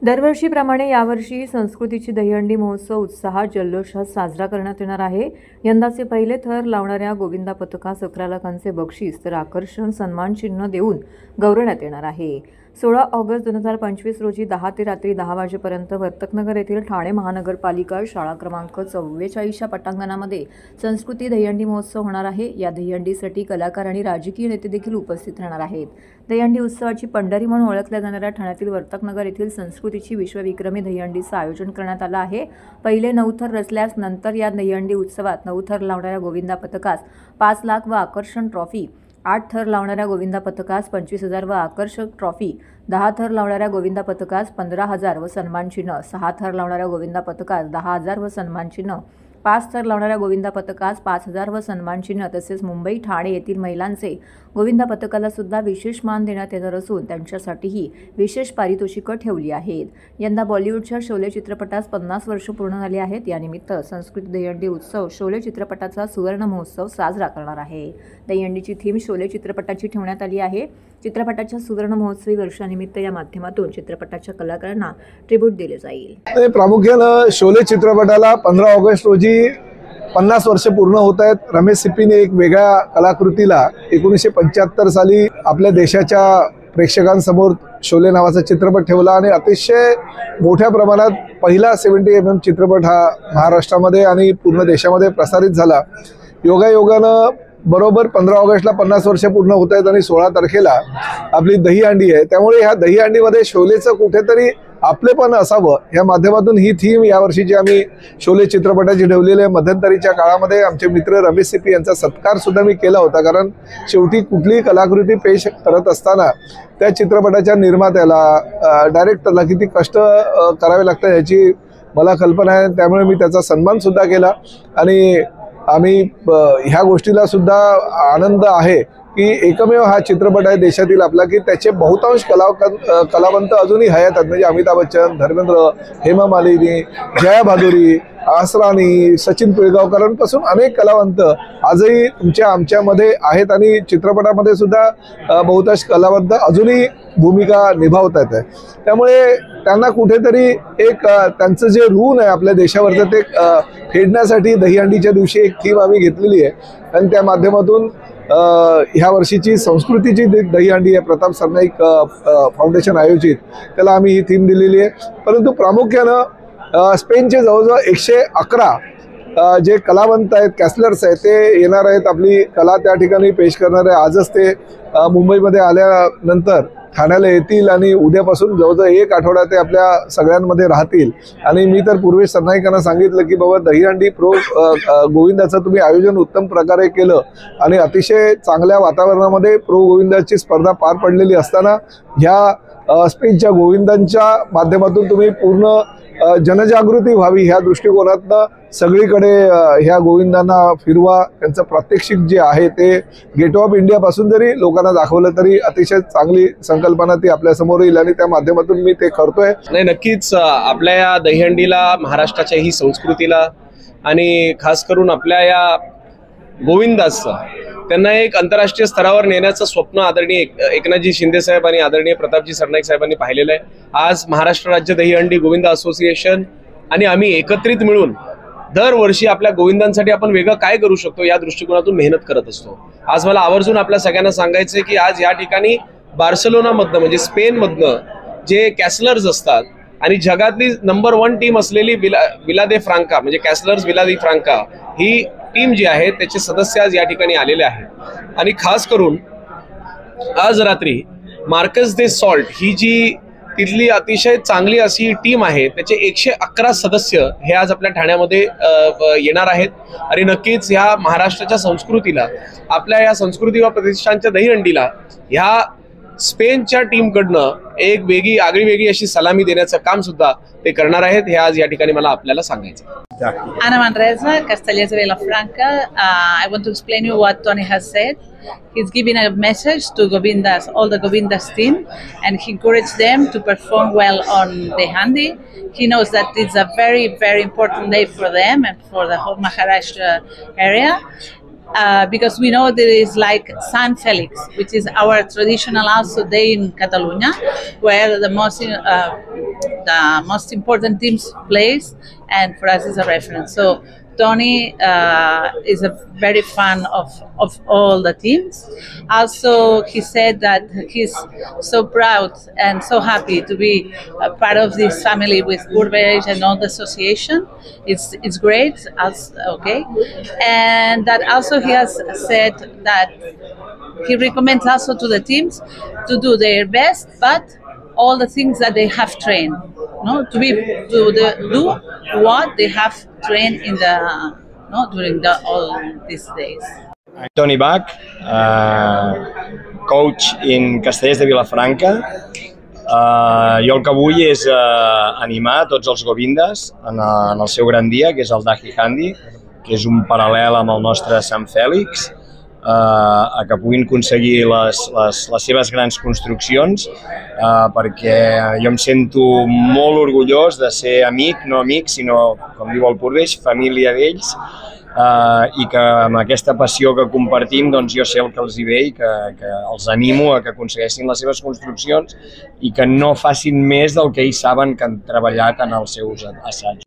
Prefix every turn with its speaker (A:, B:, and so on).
A: दरवर्षीप्रमाणे यावर्षी संस्कृतीची दहीहंडी महोत्सव उत्साहात जल्लोषात साजरा करण्यात येणार आहे। यंदाचे पहिले थर लावणाऱ्या गोविंदा पथकास 11 लाखांचे बक्षीस तर आकर्षण सन्मान चिन्ह देऊन गौरवण्यात येणार आहे। 16 ऑगस्ट 2025 रोजी 10 ते रात्री 10 वाजेपर्यंत वर्तकनगर येथील ठाणे महानगरपालिका शाळा क्रमांक 44च्या पटांगणामध्ये संस्कृती दहीहंडी महोत्सव होणार आहे। या दहीहंडीसाठी कलाकार आणि राजकीय नेते देखील उपस्थित राहणार आहेत। दहीहंडी उत्सवाची पंढरी म्हणून ओळखल्या जाणाऱ्या ठाण्यातील वर्तकनगर येथील संस्कृतीची विश्वविक्रमी दहीहंडीचं आयोजन करण्यात आलं आहे। पहिले 9 थर रचल्यास नंतर या दहीहंडी उत्सवात 9 थर लावणाऱ्या गोविंदा पथकास 5 लाख व आकर्षण ट्रॉफी, 8 थर लावणाऱ्या गोविंदा पथकास 25,000 व आकर्षक ट्रॉफी, 10 थर लावणाऱ्या गोविंदा पथकास 15,000 व सन्मान चिन्ह, 6 थर लावणाऱ्या गोविंदा पथकास 10,000 व सन्मान चिन्ह, 5 थर लावणाऱ्या गोविंदा पथकास 5,000 व सन्मान चिन्ह तसेच मुंबई ठाणे येथील महिलांचे गोविंदा पथकाला सुद्धा विशेष मान देण्यात येणार असून त्यांच्यासाठीही विशेष पारितोषिकं ठेवली आहेत। यंदा बॉलिवूडच्या शोले चित्रपटास 50 वर्ष पूर्ण झाली आहेत। यानिमित्त संस्कृती दहीहंडी उत्सव शोले चित्रपटाचा सुवर्ण महोत्सव साजरा करणार आहे। दहीहंडीची थीम शोले चित्रपटाची ठेवण्यात आली आहे। चित्रपटाच्या सुवर्ण महोत्सवी वर्षानिमित्त या माध्यमातून चित्रपटाच्या कलाकारांना ट्रिब्यूट दिले जाईल।
B: प्रामुख्याने शोले चित्रपटाला 15 ऑगस्ट रोजी 50 वर्ष पूर्ण होत आहेत। रमेश सिप्पीने एक वेगळ्या कलाकृतीला 1975 साली आपल्या देशाच्या प्रेक्षकांसमोर शोले नावाचा चित्रपट ठेवला आणि अतिशय मोठ्या प्रमाणात पहिला 70 mm चित्रपट हा महाराष्ट्रामध्ये आणि पूर्ण देशामध्ये प्रसारित झाला। योगायोगानं बरोबर 15 ऑगस्टला 50 वर्ष पूर्ण होत आहेत आणि 16 तारखेला आपली दहीहंडी आहे। त्यामुळे ह्या दहीहंडीमध्ये शोलेचं कुठेतरी आपलेपण असावं या माध्यमातून ही थीम यावर्षीची आम्ही शोले चित्रपटाची ठेवलेली आहे। मध्यंतरीच्या काळामध्ये आमचे मित्र रमेश सिप्पी यांचा सत्कार सुद्धा मी केला होता, कारण शेवटी कुठलीही कलाकृती पेश करत असताना त्या चित्रपटाच्या निर्मात्याला, डायरेक्टरला किती कष्ट करावे लागतात याची मला कल्पना आहे। त्यामुळे मी त्याचा सन्मान सुद्धा केला आणि आम्ही ह्या गोष्टीला सुद्धा आनंद आहे की एकमेव हा चित्रपट आहे देशातील आपला की त्याचे बहुतांश कलावंत अजूनही हयात आहेत। म्हणजे अमिताभ बच्चन, धर्मेंद्र, हेमा मालिनी, जया भादुरी, आसरानी, सचिन पिळगावकरांपासून अनेक कलावंत आजही आमच्यामध्ये आहेत आणि चित्रपटामध्ये सुद्धा बहुतांश कलावंत अजूनही भूमिका निभावत आहेत। त्यामुळे त्यांना कुठेतरी एक त्यांचं जे ऋण आहे आपल्या देशावरचं ते फेडण्यासाठी दहीहंडीच्या दिवशी एक थीम आम्ही घेतलेली आहे आणि त्या माध्यमातून ह्या वर्षीची संस्कृतीची दहीहंडी आहे प्रताप सरनाईक फाउंडेशन आयोजित, त्याला आम्ही ही थीम दिलेली आहे। परंतु प्रामुख्यानं स्पेनचे जवळजवळ 111 जे कलावंत आहेत, कॅसलर्स आहेत, ते येणार आहेत, आपली कला त्या ठिकाणी पेश करणार आहे। आजच ते मुंबईमध्ये आल्यानंतर ठाण्याला येतील आणि उद्यापासून जवळजवळ 1 आठवडा ते आपल्या सगळ्यांमध्ये राहतील। आणि मी तर पूर्वी सरनाईकांना सांगितलं की बाबा दहीहंडी प्रो गोविंदाचं तुम्ही आयोजन उत्तम प्रकारे केलं आणि अतिशय चांगल्या वातावरणामध्ये प्रो गोविंदाची स्पर्धा पार पडलेली असताना ह्या स्पेनच्या गोविंदांच्या माध्यमातून तुम्ही पूर्ण जनजागृती व्हावी ह्या दृष्टिकोनातनं सगळीकडे ह्या गोविंदांना फिरवा। त्यांचं प्रात्यक्षिक जे आहे ते गेट ऑफ इंडियापासून जरी लोकांना दाखवलं तरी अतिशय चांगली संकल्पना ती आपल्यासमोर येईल आणि त्या माध्यमातून मी ते करतोय।
C: नाही, नक्कीच आपल्या या दहीहंडीला, महाराष्ट्राच्या ही संस्कृतीला आणि खास करून आपल्या या गोविंदाचं त्यांना एक आंतरराष्ट्रीय स्तरावर नेण्याचं स्वप्न आदरणीय एकनाथजी शिंदे साहेब आणि आदरणीय प्रतापजी सरनाईक साहेबांनी पाहिलेलं आहे। आज महाराष्ट्र राज्य दहीहंडी गोविंदा असोसिएशन आणि आम्ही एकत्रित मिळून दरवर्षी आपल्या गोविंदांसाठी आपण वेगळं काय करू शकतो या दृष्टिकोनातून मेहनत करत असतो। आज मला आवर्जून आपल्या सगळ्यांना सांगायचं की आज या ठिकाणी बार्सिलोनामधनं म्हणजे स्पेनमधनं जे कॅसलर्स असतात आणि जगातली नंबर 1 टीम असलेली विला दे फ्रांका म्हणजे कॅसलर्स विला दे फ्रांका ही टीम जी आहे त्याचे सदस्य आज या ठिकाणी आलेले आहेत। आणि खास करून आज रात्री मार्कस दे सॉल्ट ही जी तिथली अतिशय चांगली अशी टीम आहे त्याचे 111 सदस्य हे आज आपल्या ठाण्यामध्ये येणार आहेत। आणि नक्कीच ह्या महाराष्ट्राच्या संस्कृतीला, आपल्या या संस्कृती व प्रतिष्ठानच्या दहीहंडीला ह्या स्पेनच्या टीमकडनं एक आगळीवेगळी अशी सलामी देण्याचं काम सुद्धा ते करणार आहेत। हे आज या ठिकाणी मला आपल्याला सांगायचं।
D: Ana Manresa, Castellers de Vilafranca. I want to explain you what Tony has said. He's giving a message to Govindas, all the Govindas team, and he encouraged them to perform well on the handi. He knows that it's a very, very important day for them and for the whole Maharashtra area. because we know there is like Sant Felix, which is our traditional also day in Catalonia, where the most important teams plays, and for us is a reference. So Tony is a very fan of all the teams. Also, he said that he's so proud and so happy to be a part of this family with Burbage and all the association. It's great, okay. And that also he has said that he recommends also to the teams to do their best, but all the things that they have trained, do what they have trained in during all these days.
E: I'm Tony Bach, coach in Castellers de Vilafranca. Jo el que vull és animar tots els govindes en el seu gran dia, que és el Dahi Handi, que és un paral·lel amb el nostre Sant Fèlix, a que puguin aconseguir les seves grans construccions, perquè jo em sento molt orgullós de ser amic, no amic, sinó, com diu el Purbeix, família d'ells, i que amb aquesta passió que compartim doncs jo sé el que els hi ve i que els animo a que aconsegueixin les seves construccions i que no facin més del que ells saben que han treballat en els seus assajos.